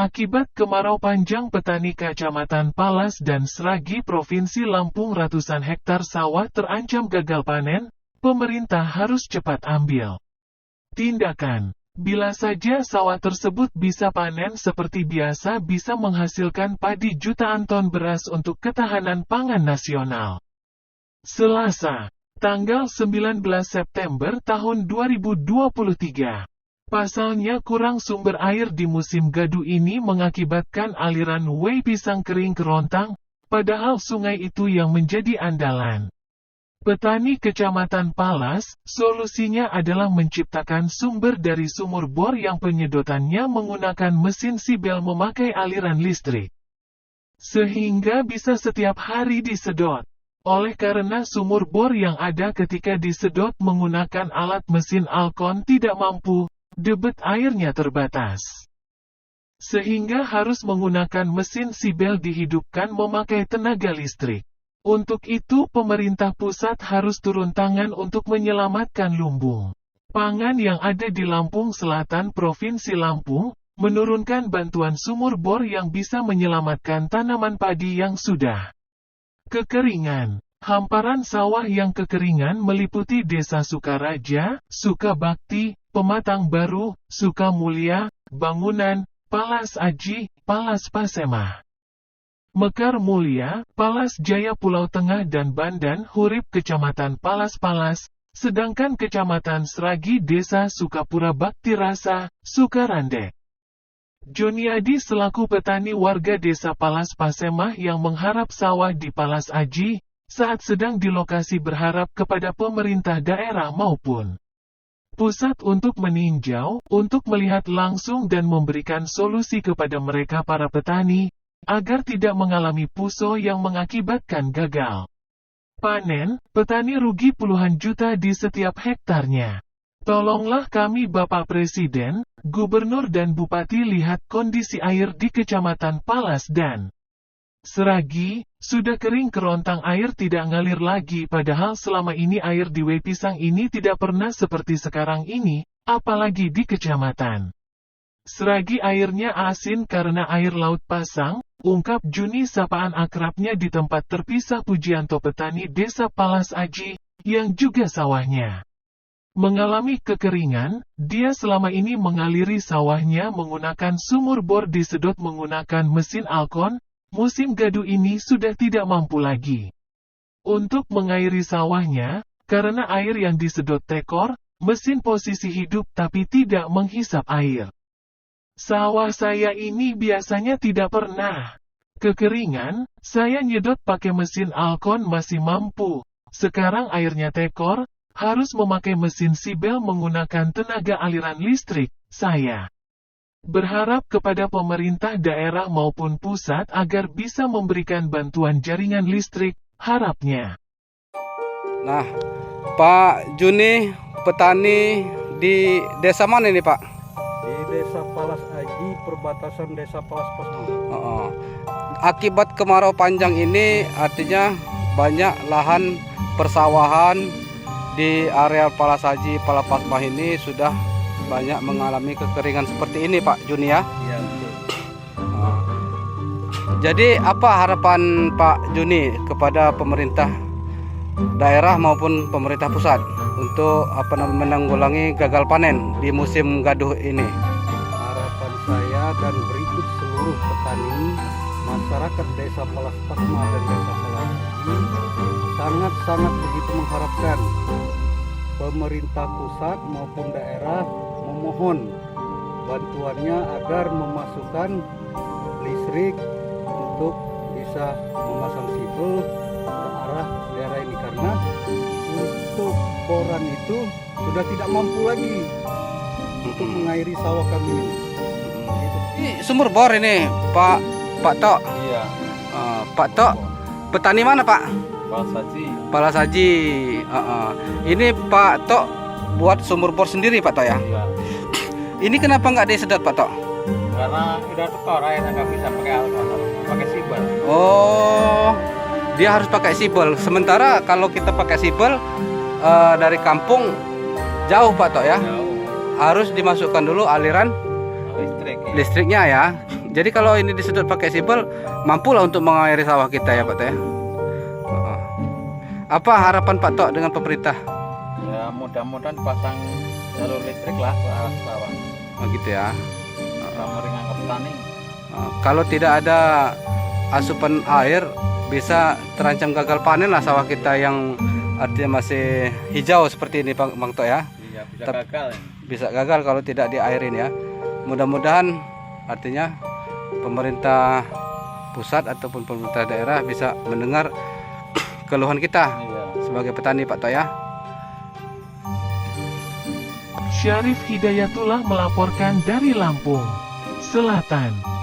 Akibat kemarau panjang, petani Kecamatan Palas dan Sragi Provinsi Lampung ratusan hektar sawah terancam gagal panen, pemerintah harus cepat ambil tindakan. Bila saja sawah tersebut bisa panen seperti biasa, bisa menghasilkan padi jutaan ton beras untuk ketahanan pangan nasional. Selasa, tanggal 19 September tahun 2023. Pasalnya kurang sumber air di musim gadu ini mengakibatkan aliran Wei Pisang kering kerontang, padahal sungai itu yang menjadi andalan petani Kecamatan Palas. Solusinya adalah menciptakan sumber dari sumur bor yang penyedotannya menggunakan mesin sibel memakai aliran listrik, sehingga bisa setiap hari disedot. Oleh karena sumur bor yang ada ketika disedot menggunakan alat mesin Alkon tidak mampu, debit airnya terbatas, sehingga harus menggunakan mesin sibel dihidupkan memakai tenaga listrik. Untuk itu pemerintah pusat harus turun tangan untuk menyelamatkan lumbung pangan yang ada di Lampung Selatan Provinsi Lampung, menurunkan bantuan sumur bor yang bisa menyelamatkan tanaman padi yang sudah kekeringan. Hamparan sawah yang kekeringan meliputi Desa Sukaraja, Sukabakti, Pematang Baru, Sukamulya, Bangunan, Palas Aji, Palas Pasemah, Mekar Mulia, Palas Jaya Pulau Tengah dan Bandan Hurip Kecamatan Palas-Palas, sedangkan Kecamatan Sragi Desa Sukapura Bakti Rasa, Sukarande. Joniadi selaku petani warga Desa Palas Pasemah yang mengharap sawah di Palas Aji, saat sedang di lokasi berharap kepada pemerintah daerah maupun pusat untuk meninjau, untuk melihat langsung dan memberikan solusi kepada mereka para petani, agar tidak mengalami puso yang mengakibatkan gagal panen, petani rugi puluhan juta di setiap hektarnya. Tolonglah kami Bapak Presiden, Gubernur dan Bupati lihat kondisi air di Kecamatan Palas dan Sragi, sudah kering kerontang, air tidak ngalir lagi, padahal selama ini air di Wei Pisang ini tidak pernah seperti sekarang ini, apalagi di Kecamatan Sragi airnya asin karena air laut pasang, ungkap Juni sapaan akrabnya di tempat terpisah Pujianto, petani Desa Palas Aji, yang juga sawahnya mengalami kekeringan. Dia selama ini mengaliri sawahnya menggunakan sumur bor disedot menggunakan mesin Alkon. Musim gadu ini sudah tidak mampu lagi untuk mengairi sawahnya, karena air yang disedot tekor, mesin posisi hidup tapi tidak menghisap air. Sawah saya ini biasanya tidak pernah kekeringan, saya nyedot pakai mesin Alkon masih mampu. Sekarang airnya tekor, harus memakai mesin sibel menggunakan tenaga aliran listrik. Saya berharap kepada pemerintah daerah maupun pusat agar bisa memberikan bantuan jaringan listrik, harapnya. Nah, Pak Juni, petani di desa mana ini Pak? Di Desa Palas Aji, perbatasan Desa Palas Pasemah. Akibat kemarau panjang ini artinya banyak lahan persawahan di area Palas Aji, Palas Pasemah ini sudah banyak mengalami kekeringan seperti ini Pak Juni ya? Iya, betul. Jadi apa harapan Pak Juni kepada pemerintah daerah maupun pemerintah pusat untuk menanggulangi gagal panen di musim gaduh ini? Harapan saya dan berikut seluruh petani masyarakat Desa Palas Pasemah dan Desa Palas Aji sangat-sangat begitu mengharapkan pemerintah pusat maupun daerah memohon bantuannya agar memasukkan listrik untuk bisa memasang sibel ke arah daerah ini, karena untuk boran itu sudah tidak mampu lagi untuk mengairi sawah kami ini. Gitu. Ini sumur bor ini Pak Tok. Iya. Pak Tok, petani mana Pak? Palas Aji. Palas Aji. Ini Pak Tok buat sumur bor sendiri Pak Tok ya? Iya. Ini kenapa nggak disedot Pak Tok? Karena udah tekor, akhirnya nggak bisa pakai Alkon, pakai sibel. Oh, dia harus pakai sibel. Sementara kalau kita pakai sibel dari kampung jauh Pak Tok ya? Jauh. Harus dimasukkan dulu aliran Listrik. Ya. listriknya ya. Jadi kalau ini disedot pakai sibel, mampulah untuk mengairi sawah kita ya Pak Tok ya. Apa harapan Pak Tok dengan pemerintah? Ya mudah-mudahan pasang jalur listrik lah ke arah sawah. Oh gitu ya. Meringan ke petani. Kalau tidak ada asupan air, bisa terancam gagal panen lah sawah kita yang artinya masih hijau seperti ini Bang Tok ya. Iya, bisa gagal. Bisa gagal kalau tidak diairin ya. Mudah-mudahan artinya pemerintah pusat ataupun pemerintah daerah bisa mendengar keluhan kita Iya. sebagai petani Pak Tok ya. Syarif Hidayatullah melaporkan dari Lampung Selatan.